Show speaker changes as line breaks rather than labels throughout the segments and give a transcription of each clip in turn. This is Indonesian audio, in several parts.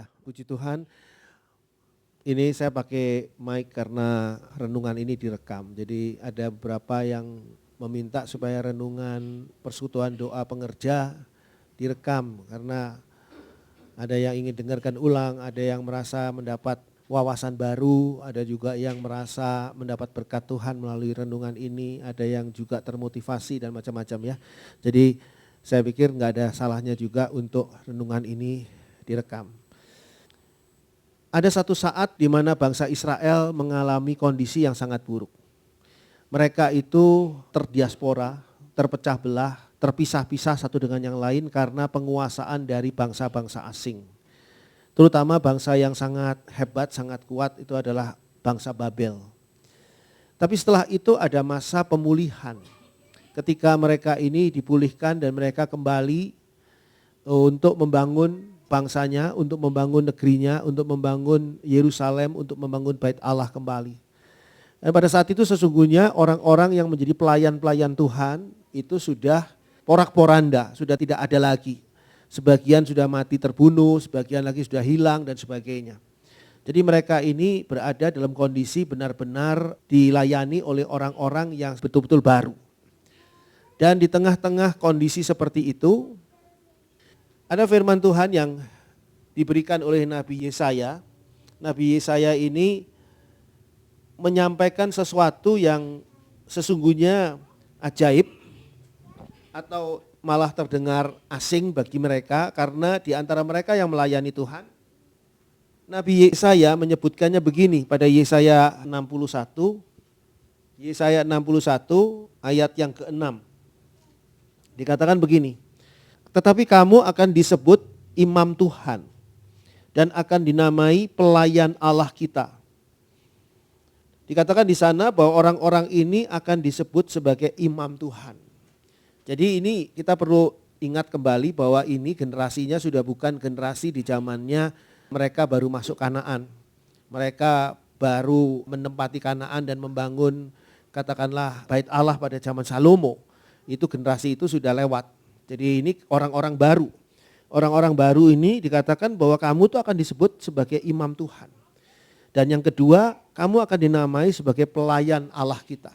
Ya, puji Tuhan. Ini saya pakai mic karena renungan ini direkam. Jadi ada beberapa yang meminta supaya renungan persekutuan doa pengerja direkam karena ada yang ingin dengarkan ulang, ada yang merasa mendapat wawasan baru, ada juga yang merasa mendapat berkat Tuhan melalui renungan ini, ada yang juga termotivasi dan macam-macam ya. Jadi saya pikir nggak ada salahnya juga untuk renungan ini direkam. Ada satu saat di mana bangsa Israel mengalami kondisi yang sangat buruk. Mereka itu terdiaspora, terpecah belah, terpisah-pisah satu dengan yang lain karena penguasaan dari bangsa-bangsa asing. Terutama bangsa yang sangat hebat, sangat kuat itu adalah bangsa Babel. Tapi setelah itu ada masa pemulihan. Ketika mereka ini dipulihkan dan mereka kembali untuk membangun bangsanya, untuk membangun negerinya, untuk membangun Yerusalem, untuk membangun Bait Allah kembali. Dan pada saat itu sesungguhnya orang-orang yang menjadi pelayan-pelayan Tuhan itu sudah porak-poranda, sudah tidak ada lagi. Sebagian sudah mati terbunuh, sebagian lagi sudah hilang dan sebagainya. Jadi mereka ini berada dalam kondisi benar-benar dilayani oleh orang-orang yang betul-betul baru. Dan di tengah-tengah kondisi seperti itu, ada firman Tuhan yang diberikan oleh Nabi Yesaya. Nabi Yesaya ini menyampaikan sesuatu yang sesungguhnya ajaib atau malah terdengar asing bagi mereka karena di antara mereka yang melayani Tuhan. Nabi Yesaya menyebutkannya begini pada Yesaya 61. Yesaya 61 ayat yang ke-6. Dikatakan begini. Tetapi kamu akan disebut imam Tuhan dan akan dinamai pelayan Allah kita. Dikatakan di sana bahwa orang-orang ini akan disebut sebagai imam Tuhan. Jadi ini kita perlu ingat kembali bahwa ini generasinya sudah bukan generasi di zamannya mereka baru masuk Kanaan. Mereka baru menempati Kanaan dan membangun katakanlah Bait Allah pada zaman Salomo. Itu generasi itu sudah lewat. Jadi ini orang-orang baru. Orang-orang baru ini dikatakan bahwa kamu tuh akan disebut sebagai imam Tuhan. Dan yang kedua, kamu akan dinamai sebagai pelayan Allah kita.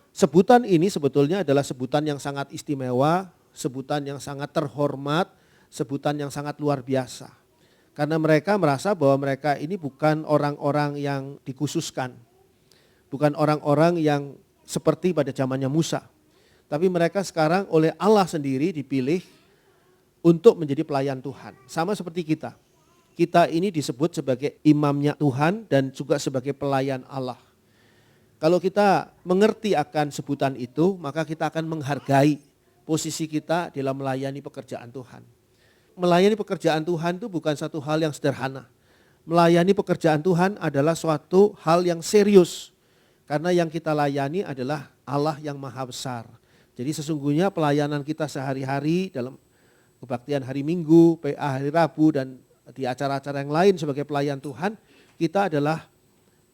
Sebutan ini sebetulnya adalah sebutan yang sangat istimewa, sebutan yang sangat terhormat, sebutan yang sangat luar biasa. Karena mereka merasa bahwa mereka ini bukan orang-orang yang dikhususkan. Bukan orang-orang yang seperti pada zamannya Musa. Tapi mereka sekarang oleh Allah sendiri dipilih untuk menjadi pelayan Tuhan. Sama seperti kita. Kita ini disebut sebagai imamnya Tuhan dan juga sebagai pelayan Allah. Kalau kita mengerti akan sebutan itu, maka kita akan menghargai posisi kita dalam melayani pekerjaan Tuhan. Melayani pekerjaan Tuhan itu bukan satu hal yang sederhana. Melayani pekerjaan Tuhan adalah suatu hal yang serius. Karena yang kita layani adalah Allah yang maha besar. Jadi sesungguhnya pelayanan kita sehari-hari dalam kebaktian hari Minggu, PA hari Rabu dan di acara-acara yang lain sebagai pelayan Tuhan, kita adalah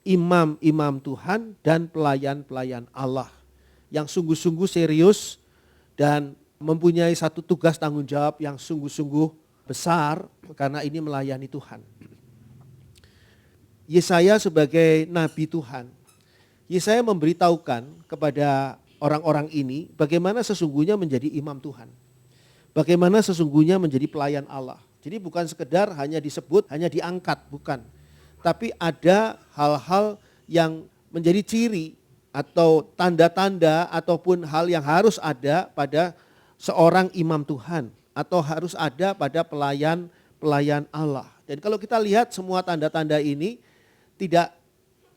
imam-imam Tuhan dan pelayan-pelayan Allah yang sungguh-sungguh serius dan mempunyai satu tugas tanggung jawab yang sungguh-sungguh besar karena ini melayani Tuhan. Yesaya sebagai nabi Tuhan, Yesaya memberitahukan kepada orang-orang ini bagaimana sesungguhnya menjadi imam Tuhan. Bagaimana sesungguhnya menjadi pelayan Allah. Jadi bukan sekedar hanya disebut, hanya diangkat, bukan. Tapi ada hal-hal yang menjadi ciri atau tanda-tanda ataupun hal yang harus ada pada seorang imam Tuhan. Atau harus ada pada pelayan Allah. Dan kalau kita lihat semua tanda-tanda ini tidak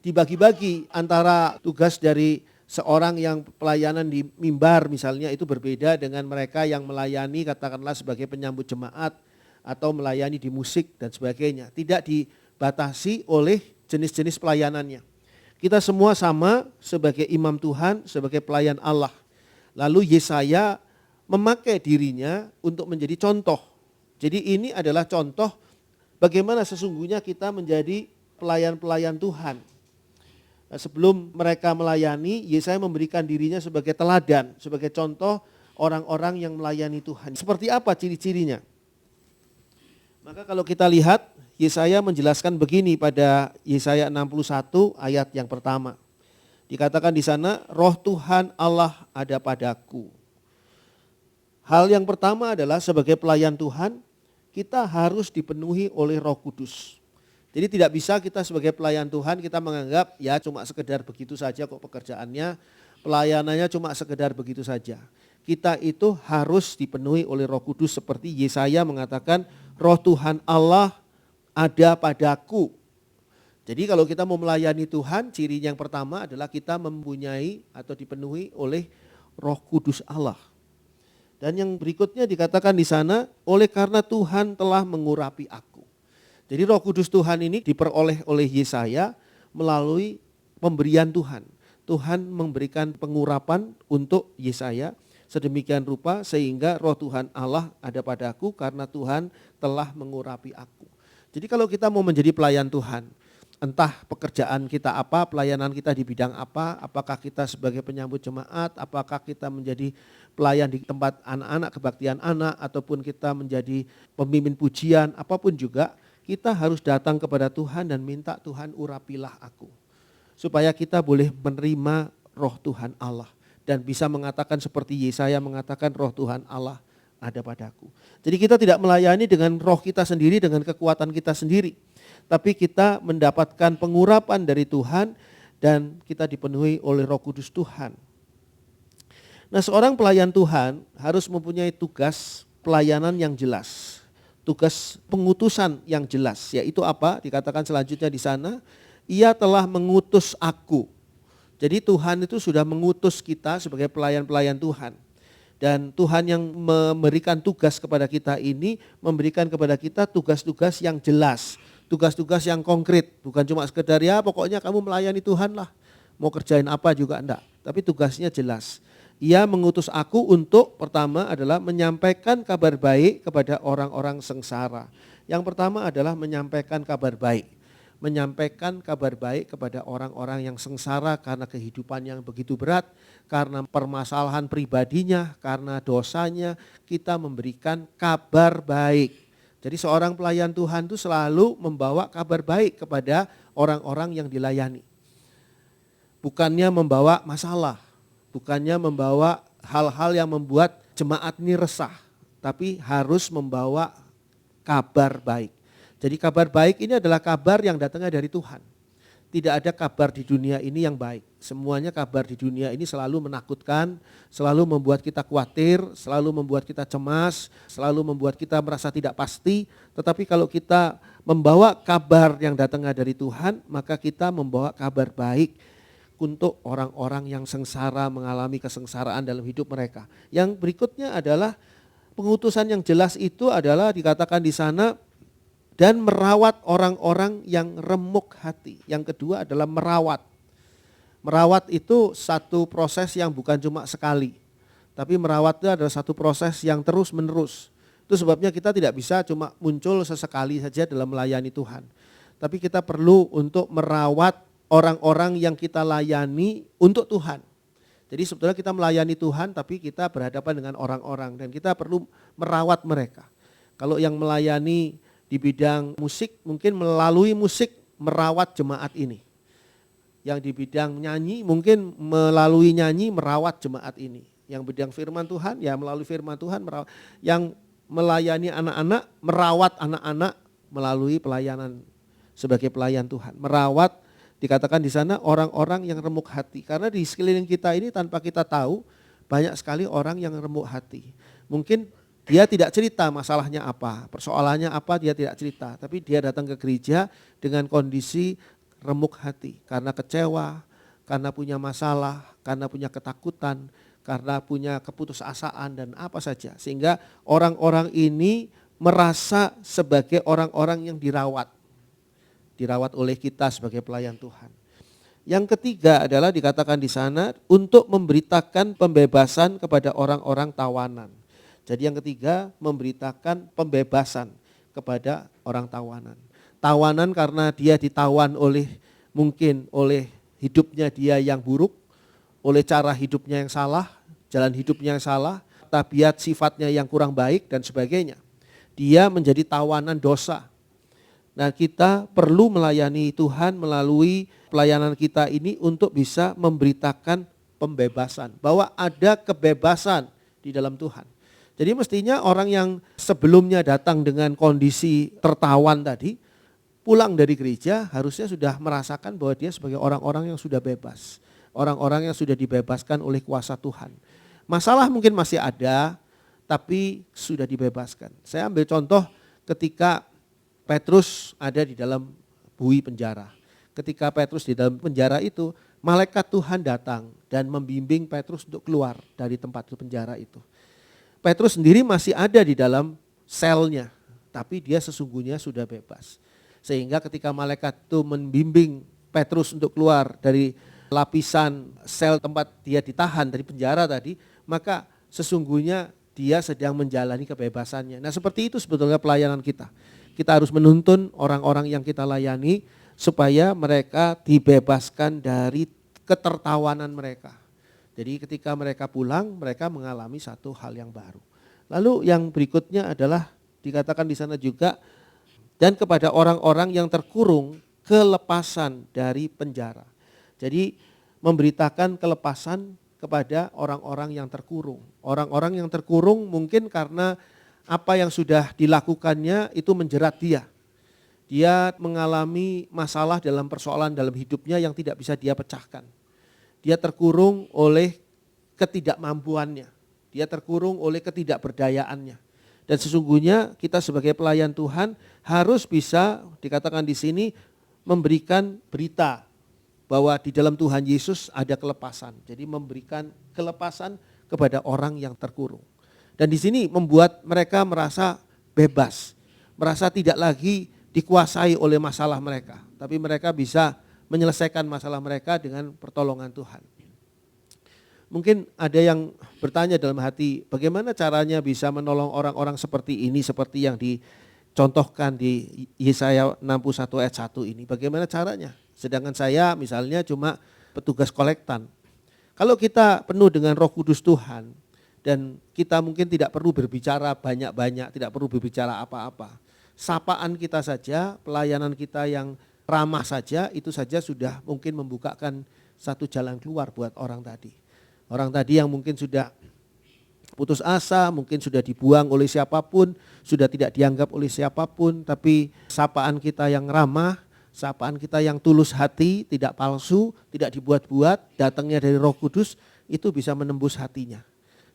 dibagi-bagi antara tugas dari seorang yang pelayanan di mimbar misalnya itu berbeda dengan mereka yang melayani katakanlah sebagai penyambut jemaat atau melayani di musik dan sebagainya. Tidak dibatasi oleh jenis-jenis pelayanannya. Kita semua sama sebagai imam Tuhan, sebagai pelayan Allah. Lalu Yesaya memakai dirinya untuk menjadi contoh. Jadi ini adalah contoh bagaimana sesungguhnya kita menjadi pelayan-pelayan Tuhan. Sebelum mereka melayani, Yesaya memberikan dirinya sebagai teladan, sebagai contoh orang-orang yang melayani Tuhan. Seperti apa ciri-cirinya? Maka kalau kita lihat Yesaya menjelaskan begini pada Yesaya 61 ayat yang pertama. Dikatakan di sana, Roh Tuhan Allah ada padaku. Hal yang pertama adalah sebagai pelayan Tuhan, kita harus dipenuhi oleh Roh Kudus. Jadi tidak bisa kita sebagai pelayan Tuhan kita menganggap ya cuma sekedar begitu saja kok pekerjaannya, pelayanannya cuma sekedar begitu saja. Kita itu harus dipenuhi oleh Roh Kudus seperti Yesaya mengatakan Roh Tuhan Allah ada padaku. Jadi kalau kita mau melayani Tuhan, ciri yang pertama adalah kita mempunyai atau dipenuhi oleh Roh Kudus Allah. Dan yang berikutnya dikatakan di sana, oleh karena Tuhan telah mengurapi aku. Jadi Roh Kudus Tuhan ini diperoleh oleh Yesaya melalui pemberian Tuhan. Tuhan memberikan pengurapan untuk Yesaya sedemikian rupa sehingga Roh Tuhan Allah ada padaku karena Tuhan telah mengurapi aku. Jadi kalau kita mau menjadi pelayan Tuhan, entah pekerjaan kita apa, pelayanan kita di bidang apa, apakah kita sebagai penyambut jemaat, apakah kita menjadi pelayan di tempat anak-anak, kebaktian anak, ataupun kita menjadi pemimpin pujian, apapun juga, kita harus datang kepada Tuhan dan minta Tuhan urapilah aku. Supaya kita boleh menerima Roh Tuhan Allah dan bisa mengatakan seperti Yesaya mengatakan Roh Tuhan Allah ada padaku. Jadi kita tidak melayani dengan roh kita sendiri, dengan kekuatan kita sendiri. Tapi kita mendapatkan pengurapan dari Tuhan dan kita dipenuhi oleh Roh Kudus Tuhan. Nah, seorang pelayan Tuhan harus mempunyai tugas pelayanan yang jelas. Tugas pengutusan yang jelas, yaitu apa? Dikatakan selanjutnya di sana, Ia telah mengutus aku. Jadi Tuhan itu sudah mengutus kita sebagai pelayan-pelayan Tuhan. Dan Tuhan yang memberikan tugas kepada kita ini, memberikan kepada kita tugas-tugas yang jelas. Tugas-tugas yang konkret, bukan cuma sekedar ya pokoknya kamu melayani Tuhan lah. Mau kerjain apa juga enggak, tapi tugasnya jelas. Ia mengutus aku untuk pertama adalah menyampaikan kabar baik kepada orang-orang sengsara. Yang pertama adalah menyampaikan kabar baik. Menyampaikan kabar baik kepada orang-orang yang sengsara karena kehidupan yang begitu berat, karena permasalahan pribadinya, karena dosanya, kita memberikan kabar baik. Jadi seorang pelayan Tuhan itu selalu membawa kabar baik kepada orang-orang yang dilayani. Bukannya membawa masalah. Bukannya membawa hal-hal yang membuat jemaat ini resah, tapi harus membawa kabar baik. Jadi kabar baik ini adalah kabar yang datangnya dari Tuhan. Tidak ada kabar di dunia ini yang baik. Semuanya kabar di dunia ini selalu menakutkan, selalu membuat kita khawatir, selalu membuat kita cemas, selalu membuat kita merasa tidak pasti. Tetapi kalau kita membawa kabar yang datangnya dari Tuhan, maka kita membawa kabar baik untuk orang-orang yang sengsara, mengalami kesengsaraan dalam hidup mereka. Yang berikutnya adalah pengutusan yang jelas itu adalah dikatakan di sana dan merawat orang-orang yang remuk hati. Yang kedua adalah merawat. Merawat itu satu proses yang bukan cuma sekali, tapi merawat itu adalah satu proses yang terus menerus. Itu sebabnya kita tidak bisa cuma muncul sesekali saja dalam melayani Tuhan. Tapi kita perlu untuk merawat orang-orang yang kita layani untuk Tuhan. Jadi sebetulnya kita melayani Tuhan tapi kita berhadapan dengan orang-orang dan kita perlu merawat mereka. Kalau yang melayani di bidang musik mungkin melalui musik merawat jemaat ini. Yang di bidang nyanyi mungkin melalui nyanyi merawat jemaat ini. Yang bidang firman Tuhan ya melalui firman Tuhan merawat. Yang melayani anak-anak merawat anak-anak melalui pelayanan sebagai pelayan Tuhan. Merawat dikatakan di sana orang-orang yang remuk hati. Karena di sekeliling kita ini tanpa kita tahu banyak sekali orang yang remuk hati. Mungkin dia tidak cerita masalahnya apa, persoalannya apa dia tidak cerita. Tapi dia datang ke gereja dengan kondisi remuk hati. Karena kecewa, karena punya masalah, karena punya ketakutan, karena punya keputusasaan dan apa saja. Sehingga orang-orang ini merasa sebagai orang-orang yang dirawat oleh kita sebagai pelayan Tuhan. Yang ketiga adalah dikatakan di sana untuk memberitakan pembebasan kepada orang-orang tawanan. Jadi yang ketiga memberitakan pembebasan kepada orang tawanan. Tawanan karena dia ditawan mungkin oleh hidupnya dia yang buruk, oleh cara hidupnya yang salah, jalan hidupnya yang salah, tabiat sifatnya yang kurang baik dan sebagainya. Dia menjadi tawanan dosa. Nah, kita perlu melayani Tuhan melalui pelayanan kita ini untuk bisa memberitakan pembebasan, bahwa ada kebebasan di dalam Tuhan. Jadi mestinya orang yang sebelumnya datang dengan kondisi tertawan tadi, pulang dari gereja harusnya sudah merasakan bahwa dia sebagai orang-orang yang sudah bebas. Orang-orang yang sudah dibebaskan oleh kuasa Tuhan. Masalah mungkin masih ada, tapi sudah dibebaskan. Saya ambil contoh ketika Petrus ada di dalam bui penjara. Ketika Petrus di dalam penjara itu, malaikat Tuhan datang dan membimbing Petrus untuk keluar dari tempat penjara itu. Petrus sendiri masih ada di dalam selnya, tapi dia sesungguhnya sudah bebas. Sehingga ketika malaikat itu membimbing Petrus untuk keluar dari lapisan sel tempat dia ditahan dari penjara tadi, maka sesungguhnya dia sedang menjalani kebebasannya. Nah, seperti itu sebetulnya pelayanan kita. Kita harus menuntun orang-orang yang kita layani supaya mereka dibebaskan dari ketertawanan mereka. Jadi ketika mereka pulang, mereka mengalami satu hal yang baru. Lalu yang berikutnya adalah dikatakan di sana juga, dan kepada orang-orang yang terkurung kelepasan dari penjara. Jadi memberitakan kelepasan kepada orang-orang yang terkurung. Orang-orang yang terkurung mungkin karena apa yang sudah dilakukannya itu menjerat dia. Dia mengalami masalah dalam persoalan dalam hidupnya yang tidak bisa dia pecahkan. Dia terkurung oleh ketidakmampuannya. Dia terkurung oleh ketidakberdayaannya. Dan sesungguhnya kita sebagai pelayan Tuhan harus bisa dikatakan di sini memberikan berita bahwa di dalam Tuhan Yesus ada kelepasan. Jadi memberikan kelepasan kepada orang yang terkurung. Dan di sini membuat mereka merasa bebas, merasa tidak lagi dikuasai oleh masalah mereka, tapi mereka bisa menyelesaikan masalah mereka dengan pertolongan Tuhan. Mungkin ada yang bertanya dalam hati, bagaimana caranya bisa menolong orang-orang seperti ini, seperti yang dicontohkan di Yesaya 61 ayat 1 ini. Bagaimana caranya? Sedangkan saya misalnya cuma petugas kolektan. Kalau kita penuh dengan Roh Kudus Tuhan dan kita mungkin tidak perlu berbicara banyak-banyak, tidak perlu berbicara apa-apa. Sapaan kita saja, pelayanan kita yang ramah saja, itu saja sudah mungkin membukakan satu jalan keluar buat orang tadi. Orang tadi yang mungkin sudah putus asa, mungkin sudah dibuang oleh siapapun, sudah tidak dianggap oleh siapapun, tapi sapaan kita yang ramah, sapaan kita yang tulus hati, tidak palsu, tidak dibuat-buat, datangnya dari Roh Kudus, itu bisa menembus hatinya.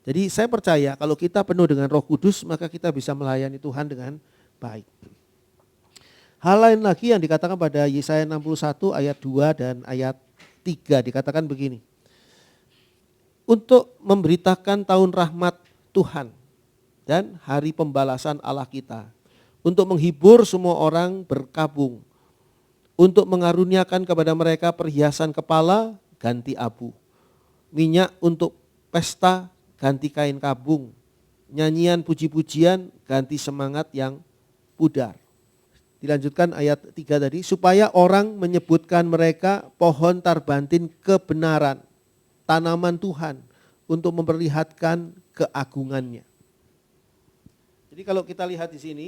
Jadi saya percaya kalau kita penuh dengan Roh Kudus, maka kita bisa melayani Tuhan dengan baik. Hal lain lagi yang dikatakan pada Yesaya 61 ayat 2 dan ayat 3 dikatakan begini. Untuk memberitakan tahun rahmat Tuhan dan hari pembalasan Allah kita. Untuk menghibur semua orang berkabung. Untuk mengaruniakan kepada mereka perhiasan kepala ganti abu. Minyak untuk pesta ganti kain kabung. Nyanyian puji-pujian ganti semangat yang pudar. Dilanjutkan ayat 3 tadi, supaya orang menyebutkan mereka pohon tarbantin kebenaran, tanaman Tuhan untuk memperlihatkan keagungannya. Jadi kalau kita lihat di sini,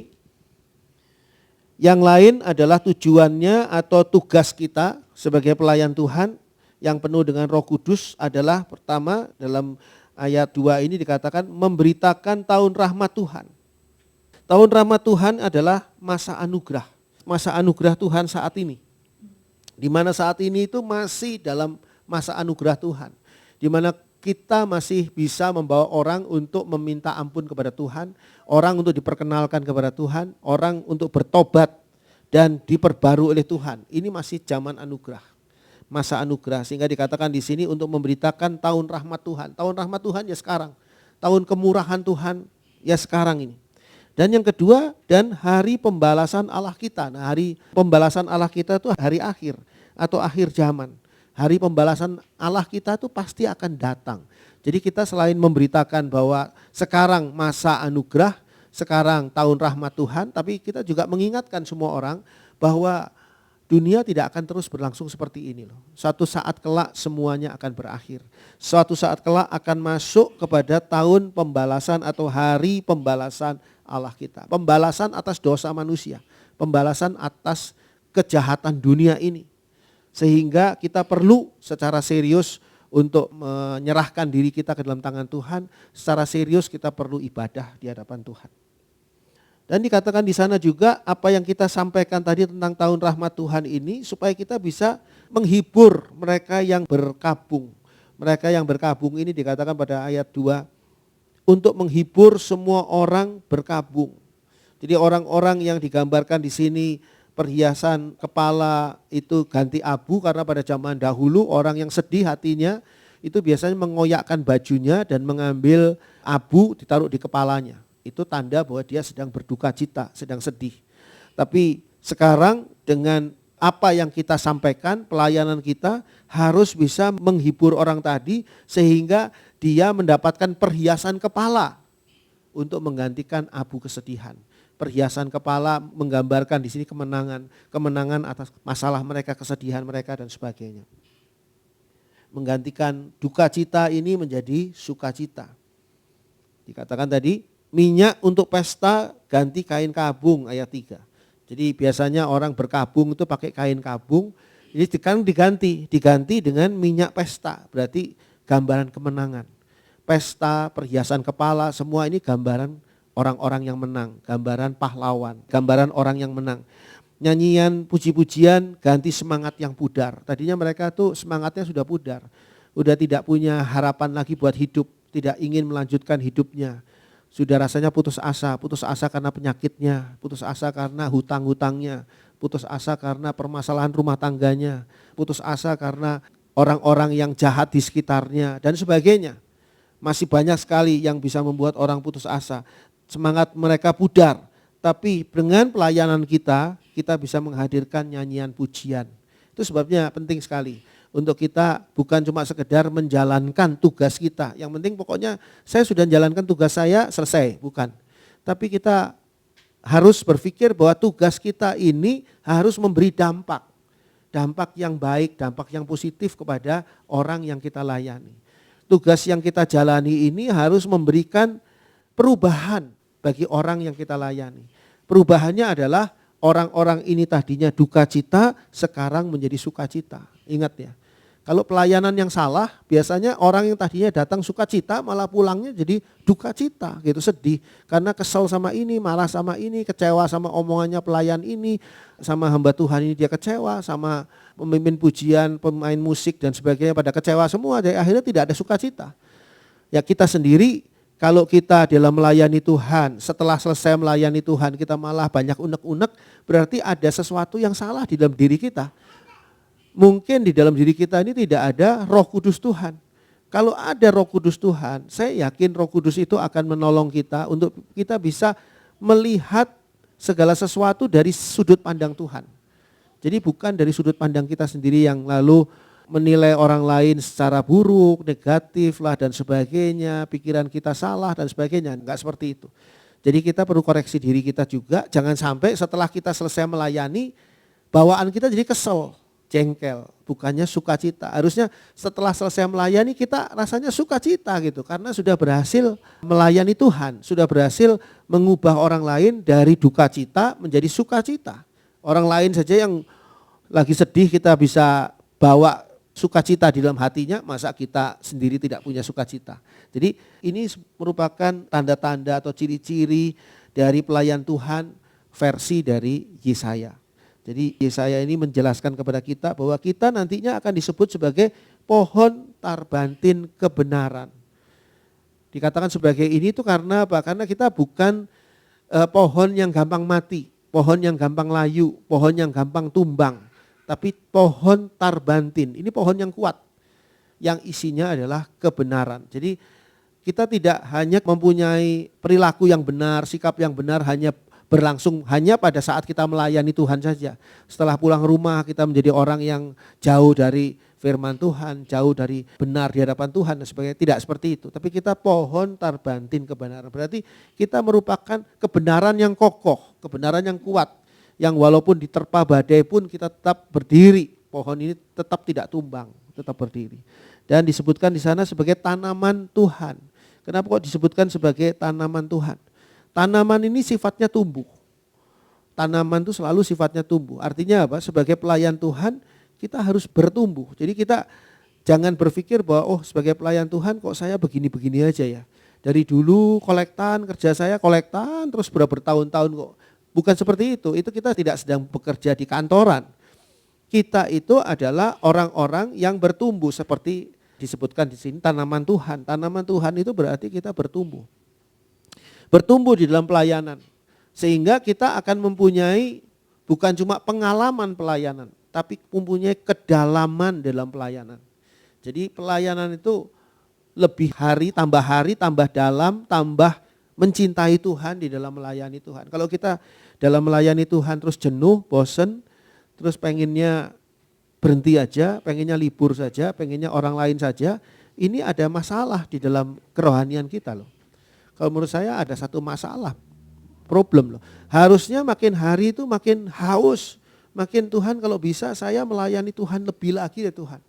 yang lain adalah tujuannya atau tugas kita sebagai pelayan Tuhan yang penuh dengan Roh Kudus adalah pertama dalam ayat 2 ini dikatakan memberitakan tahun rahmat Tuhan. Tahun rahmat Tuhan adalah masa anugerah. Masa anugerah Tuhan saat ini. Di mana saat ini itu masih dalam masa anugerah Tuhan. Di mana kita masih bisa membawa orang untuk meminta ampun kepada Tuhan. Orang untuk diperkenalkan kepada Tuhan. Orang untuk bertobat dan diperbarui oleh Tuhan. Ini masih zaman anugerah. Masa anugerah sehingga dikatakan di sini untuk memberitakan tahun rahmat Tuhan. Tahun rahmat Tuhan ya sekarang. Tahun kemurahan Tuhan ya sekarang ini. Dan yang kedua, dan hari pembalasan Allah kita. Nah, hari pembalasan Allah kita itu hari akhir atau akhir zaman. Hari pembalasan Allah kita itu pasti akan datang. Jadi kita selain memberitakan bahwa sekarang masa anugerah, sekarang tahun rahmat Tuhan, tapi kita juga mengingatkan semua orang bahwa dunia tidak akan terus berlangsung seperti ini loh. Suatu saat kelak semuanya akan berakhir. Suatu saat kelak akan masuk kepada tahun pembalasan atau hari pembalasan Allah kita. Pembalasan atas dosa manusia. pembalasan atas kejahatan dunia ini. Sehingga kita perlu secara serius untuk menyerahkan diri kita ke dalam tangan Tuhan, secara serius kita perlu ibadah di hadapan Tuhan. Dan dikatakan di sana juga apa yang kita sampaikan tadi tentang tahun rahmat Tuhan ini supaya kita bisa menghibur mereka yang berkabung. Mereka yang berkabung ini dikatakan pada ayat 2 untuk menghibur semua orang berkabung. Jadi orang-orang yang digambarkan di sini perhiasan kepala itu ganti abu karena pada zaman dahulu orang yang sedih hatinya itu biasanya mengoyakkan bajunya dan mengambil abu ditaruh di kepalanya. Itu tanda bahwa dia sedang berduka cita, sedang sedih. Tapi sekarang dengan apa yang kita sampaikan, pelayanan kita harus bisa menghibur orang tadi sehingga dia mendapatkan perhiasan kepala untuk menggantikan abu kesedihan. Perhiasan kepala menggambarkan di sini kemenangan, kemenangan atas masalah mereka, kesedihan mereka dan sebagainya. Menggantikan duka cita ini menjadi sukacita. Dikatakan tadi minyak untuk pesta ganti kain kabung ayat 3. Jadi biasanya orang berkabung itu pakai kain kabung, ini sekarang diganti dengan minyak pesta, berarti gambaran kemenangan. Pesta, perhiasan kepala, semua ini gambaran orang-orang yang menang, gambaran pahlawan, gambaran orang yang menang. Nyanyian puji-pujian ganti semangat yang pudar. Tadinya mereka tuh semangatnya sudah pudar, udah tidak punya harapan lagi buat hidup, tidak ingin melanjutkan hidupnya. Sudah rasanya putus asa karena penyakitnya, putus asa karena hutang-hutangnya, putus asa karena permasalahan rumah tangganya, putus asa karena orang-orang yang jahat di sekitarnya dan sebagainya. Masih banyak sekali yang bisa membuat orang putus asa, semangat mereka pudar. Tapi dengan pelayanan kita bisa menghadirkan nyanyian pujian. Itu sebabnya penting sekali. Untuk kita bukan cuma sekedar menjalankan tugas kita. Yang penting pokoknya saya sudah menjalankan tugas saya selesai, bukan. Tapi kita harus berpikir bahwa tugas kita ini harus memberi dampak. Dampak yang baik, dampak yang positif kepada orang yang kita layani. Tugas yang kita jalani ini harus memberikan perubahan bagi orang yang kita layani. Perubahannya adalah orang-orang ini tadinya duka cita, sekarang menjadi sukacita. Ingat ya. Kalau pelayanan yang salah, biasanya orang yang tadinya datang sukacita malah pulangnya jadi duka cita, gitu, sedih. Karena kesel sama ini, marah sama ini, kecewa sama omongannya pelayan ini, sama hamba Tuhan ini dia kecewa, sama pemimpin pujian, pemain musik dan sebagainya pada kecewa semua, jadi akhirnya tidak ada sukacita. Ya kita sendiri kalau kita dalam melayani Tuhan, setelah selesai melayani Tuhan kita malah banyak unek-unek, berarti ada sesuatu yang salah di dalam diri kita. Mungkin di dalam diri kita ini tidak ada Roh Kudus Tuhan. Kalau ada Roh Kudus Tuhan, saya yakin Roh Kudus itu akan menolong kita untuk kita bisa melihat segala sesuatu dari sudut pandang Tuhan. Jadi bukan dari sudut pandang kita sendiri yang lalu menilai orang lain secara buruk, negatif lah dan sebagainya, pikiran kita salah dan sebagainya, enggak seperti itu. Jadi kita perlu koreksi diri kita juga, jangan sampai setelah kita selesai melayani, bawaan kita jadi kesel, jengkel, bukannya sukacita. Harusnya setelah selesai melayani kita rasanya sukacita gitu, karena sudah berhasil melayani Tuhan, sudah berhasil mengubah orang lain dari duka cita menjadi sukacita. Orang lain saja yang lagi sedih kita bisa bawa sukacita di dalam hatinya, masa kita sendiri tidak punya sukacita. Jadi ini merupakan tanda-tanda atau ciri-ciri dari pelayan Tuhan versi dari Yesaya. Jadi Yesaya ini menjelaskan kepada kita bahwa kita nantinya akan disebut sebagai pohon tarbantin kebenaran. Dikatakan sebagai ini itu karena apa? Karena kita bukan pohon yang gampang mati, pohon yang gampang layu, pohon yang gampang tumbang. Tapi pohon tarbantin, ini pohon yang kuat, yang isinya adalah kebenaran. Jadi kita tidak hanya mempunyai perilaku yang benar, sikap yang benar hanya berlangsung hanya pada saat kita melayani Tuhan saja. Setelah pulang rumah kita menjadi orang yang jauh dari firman Tuhan, jauh dari benar di hadapan Tuhan dan sebagainya. Tidak seperti itu, tapi kita pohon tarbantin kebenaran. Berarti kita merupakan kebenaran yang kokoh, kebenaran yang kuat. Yang walaupun diterpa badai pun kita tetap berdiri, pohon ini tetap tidak tumbang, tetap berdiri. Dan disebutkan di sana sebagai tanaman Tuhan. Kenapa kok disebutkan sebagai tanaman Tuhan? Tanaman ini sifatnya tumbuh. tanaman itu selalu sifatnya tumbuh. Artinya apa? Sebagai pelayan Tuhan kita harus bertumbuh. Jadi kita jangan berpikir bahwa oh sebagai pelayan Tuhan kok saya begini-begini aja ya. Dari dulu kolektan, kerja saya kolektan terus bertahun-tahun kok. Bukan seperti itu kita tidak sedang bekerja di kantoran. Kita itu adalah orang-orang yang bertumbuh seperti disebutkan di sini tanaman Tuhan. Tanaman Tuhan itu berarti kita bertumbuh. Bertumbuh di dalam pelayanan. Sehingga kita akan mempunyai bukan cuma pengalaman pelayanan, tapi mempunyai kedalaman dalam pelayanan. Jadi pelayanan itu lebih hari, tambah dalam, tambah mencintai Tuhan di dalam melayani Tuhan. Kalau kita dalam melayani Tuhan terus jenuh, bosen, terus pengennya berhenti aja, pengennya libur saja, pengennya orang lain saja, ini ada masalah di dalam kerohanian kita loh. Kalau menurut saya ada satu masalah, problem loh. Harusnya makin hari itu makin haus, makin Tuhan kalau bisa saya melayani Tuhan lebih lagi ya Tuhan.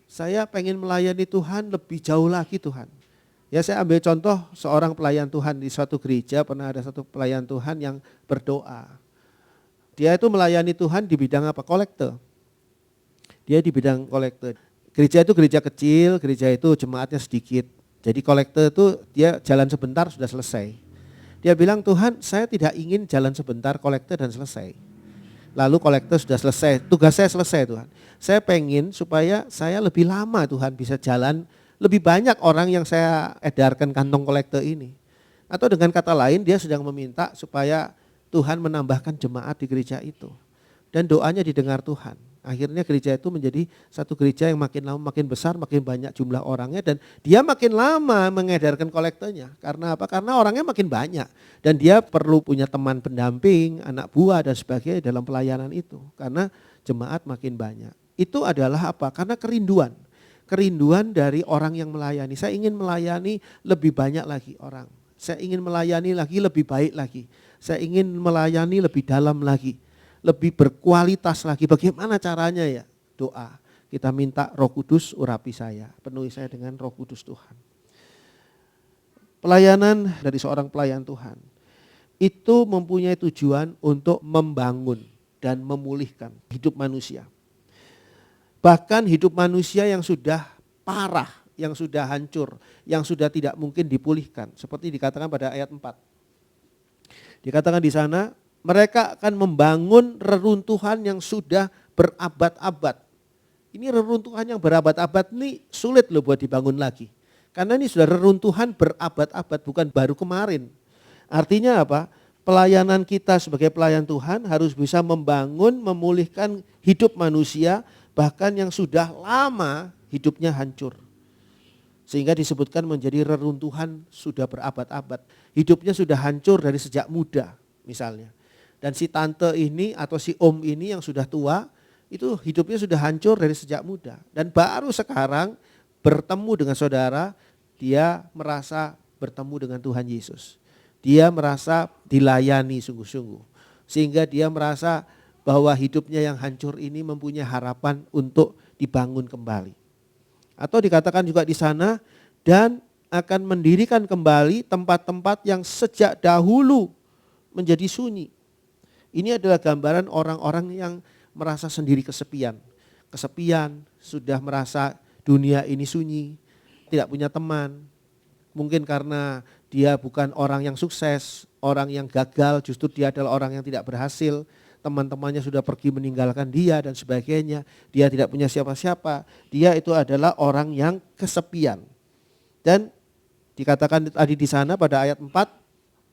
Saya pengen melayani Tuhan lebih jauh lagi Tuhan. Ya saya ambil contoh seorang pelayan Tuhan di suatu gereja, pernah ada satu pelayan Tuhan yang berdoa. Dia itu melayani Tuhan di bidang apa? Kolektor. Dia di bidang kolektor. Gereja itu gereja kecil, gereja itu jemaatnya sedikit. Jadi kolektor itu dia jalan sebentar sudah selesai. Dia bilang Tuhan saya tidak ingin jalan sebentar kolektor dan selesai. Lalu kolektor sudah selesai, tugas saya selesai Tuhan. Saya pengen supaya saya lebih lama Tuhan bisa jalan, lebih banyak orang yang saya edarkan kantong kolektor ini. Atau dengan kata lain dia sedang meminta supaya Tuhan menambahkan jemaat di gereja itu. Dan doanya didengar Tuhan. Akhirnya gereja itu menjadi satu gereja yang makin lama makin besar, makin banyak jumlah orangnya. Dan dia makin lama mengedarkan kolektornya. Karena apa? Karena orangnya makin banyak. Dan dia perlu punya teman pendamping, anak buah dan sebagainya dalam pelayanan itu. Karena jemaat makin banyak. Itu adalah apa? Karena kerinduan. Kerinduan dari orang yang melayani. Saya ingin melayani lebih banyak lagi orang. Saya ingin melayani lagi lebih baik lagi. Saya ingin melayani lebih dalam lagi. Lebih berkualitas lagi. Bagaimana caranya ya? Doa. Kita minta Roh Kudus urapi saya. Penuhi saya dengan Roh Kudus Tuhan. Pelayanan dari seorang pelayan Tuhan. Itu mempunyai tujuan untuk membangun dan memulihkan hidup manusia. Bahkan hidup manusia yang sudah parah, yang sudah hancur, yang sudah tidak mungkin dipulihkan. Seperti dikatakan pada ayat 4. Dikatakan di sana, mereka akan membangun reruntuhan yang sudah berabad-abad. Ini reruntuhan yang berabad-abad ini sulit loh buat dibangun lagi. Karena ini sudah reruntuhan berabad-abad, bukan baru kemarin. Artinya apa? Pelayanan kita sebagai pelayan Tuhan harus bisa membangun, memulihkan hidup manusia, bahkan yang sudah lama hidupnya hancur. Sehingga disebutkan menjadi reruntuhan sudah berabad-abad. Hidupnya sudah hancur dari sejak muda misalnya. Dan si tante ini atau si om ini yang sudah tua, itu hidupnya sudah hancur dari sejak muda. Dan baru sekarang bertemu dengan saudara, dia merasa bertemu dengan Tuhan Yesus. Dia merasa dilayani sungguh-sungguh. Sehingga dia merasa bahwa hidupnya yang hancur ini mempunyai harapan untuk dibangun kembali. Atau dikatakan juga di sana, dan akan mendirikan kembali tempat-tempat yang sejak dahulu menjadi sunyi. Ini adalah gambaran orang-orang yang merasa sendiri kesepian. Kesepian, sudah merasa dunia ini sunyi, tidak punya teman. Mungkin karena dia bukan orang yang sukses, orang yang gagal, justru dia adalah orang yang tidak berhasil. Teman-temannya sudah pergi meninggalkan dia dan sebagainya. Dia tidak punya siapa-siapa. Dia itu adalah orang yang kesepian. Dan dikatakan tadi di sana pada ayat 4,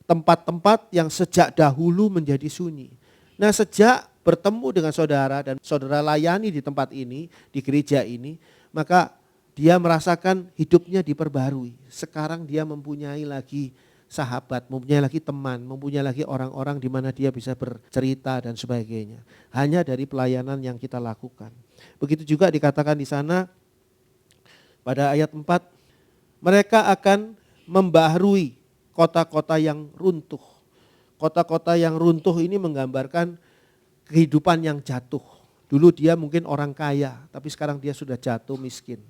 tempat-tempat yang sejak dahulu menjadi sunyi. Nah sejak bertemu dengan saudara dan saudara layani di tempat ini, di gereja ini, maka dia merasakan hidupnya diperbarui. Sekarang dia mempunyai lagi sahabat, mempunyai lagi teman, mempunyai lagi orang-orang di mana dia bisa bercerita dan sebagainya. Hanya dari pelayanan yang kita lakukan. Begitu juga dikatakan di sana pada ayat 4, mereka akan membaharui kota-kota yang runtuh. Kota-kota yang runtuh ini menggambarkan kehidupan yang jatuh. Dulu dia mungkin orang kaya, tapi sekarang dia sudah jatuh miskin.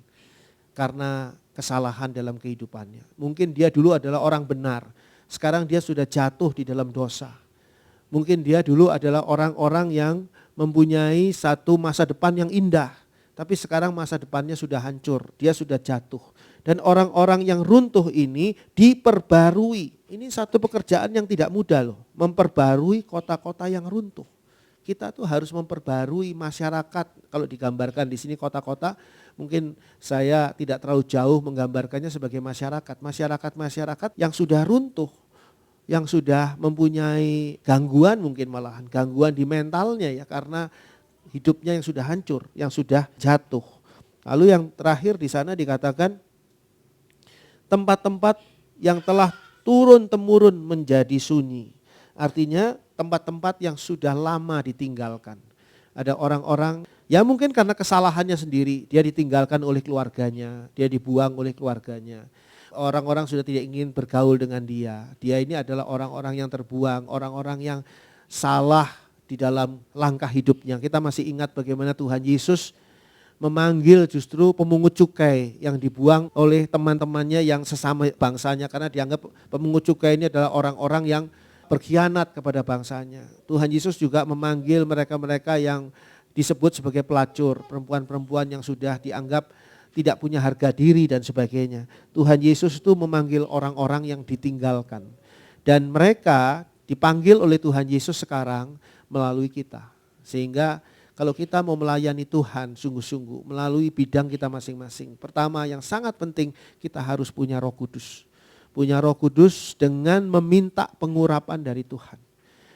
Karena kesalahan dalam kehidupannya. Mungkin dia dulu adalah orang benar, sekarang dia sudah jatuh di dalam dosa. Mungkin dia dulu adalah orang-orang yang mempunyai satu masa depan yang indah. Tapi sekarang masa depannya sudah hancur, dia sudah jatuh. Dan orang-orang yang runtuh ini diperbarui. Ini satu pekerjaan yang tidak mudah loh, memperbarui kota-kota yang runtuh. Kita tuh harus memperbarui masyarakat. Kalau digambarkan di sini kota-kota, mungkin saya tidak terlalu jauh menggambarkannya sebagai masyarakat. Masyarakat-masyarakat yang sudah runtuh, yang sudah mempunyai gangguan, mungkin malahan gangguan di mentalnya ya, karena hidupnya yang sudah hancur, yang sudah jatuh. Lalu yang terakhir di sana dikatakan tempat-tempat yang telah turun-temurun menjadi sunyi. Artinya tempat-tempat yang sudah lama ditinggalkan. Ada orang-orang ya mungkin karena kesalahannya sendiri, dia ditinggalkan oleh keluarganya, dia dibuang oleh keluarganya. Orang-orang sudah tidak ingin bergaul dengan dia. Dia ini adalah orang-orang yang terbuang, orang-orang yang salah di dalam langkah hidupnya. Kita masih ingat bagaimana Tuhan Yesus memanggil justru pemungut cukai yang dibuang oleh teman-temannya yang sesama bangsanya, karena dianggap pemungut cukai ini adalah orang-orang yang berkhianat kepada bangsanya. Tuhan Yesus juga memanggil mereka-mereka yang disebut sebagai pelacur, perempuan-perempuan yang sudah dianggap tidak punya harga diri dan sebagainya. Tuhan Yesus itu memanggil orang-orang yang ditinggalkan. Dan mereka dipanggil oleh Tuhan Yesus sekarang melalui kita. Sehingga kalau kita mau melayani Tuhan sungguh-sungguh melalui bidang kita masing-masing. Pertama yang sangat penting, kita harus punya Roh Kudus. Punya Roh Kudus dengan meminta pengurapan dari Tuhan.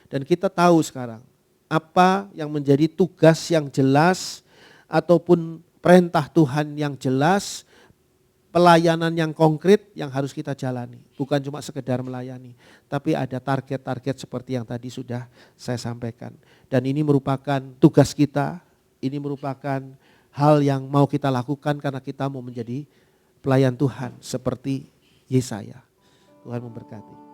Dan kita tahu sekarang apa yang menjadi tugas yang jelas ataupun perintah Tuhan yang jelas, pelayanan yang konkret yang harus kita jalani. Bukan cuma sekedar melayani, tapi ada target-target seperti yang tadi sudah saya sampaikan. Dan ini merupakan tugas kita, ini merupakan hal yang mau kita lakukan karena kita mau menjadi pelayan Tuhan seperti Yesaya. Tuhan memberkati.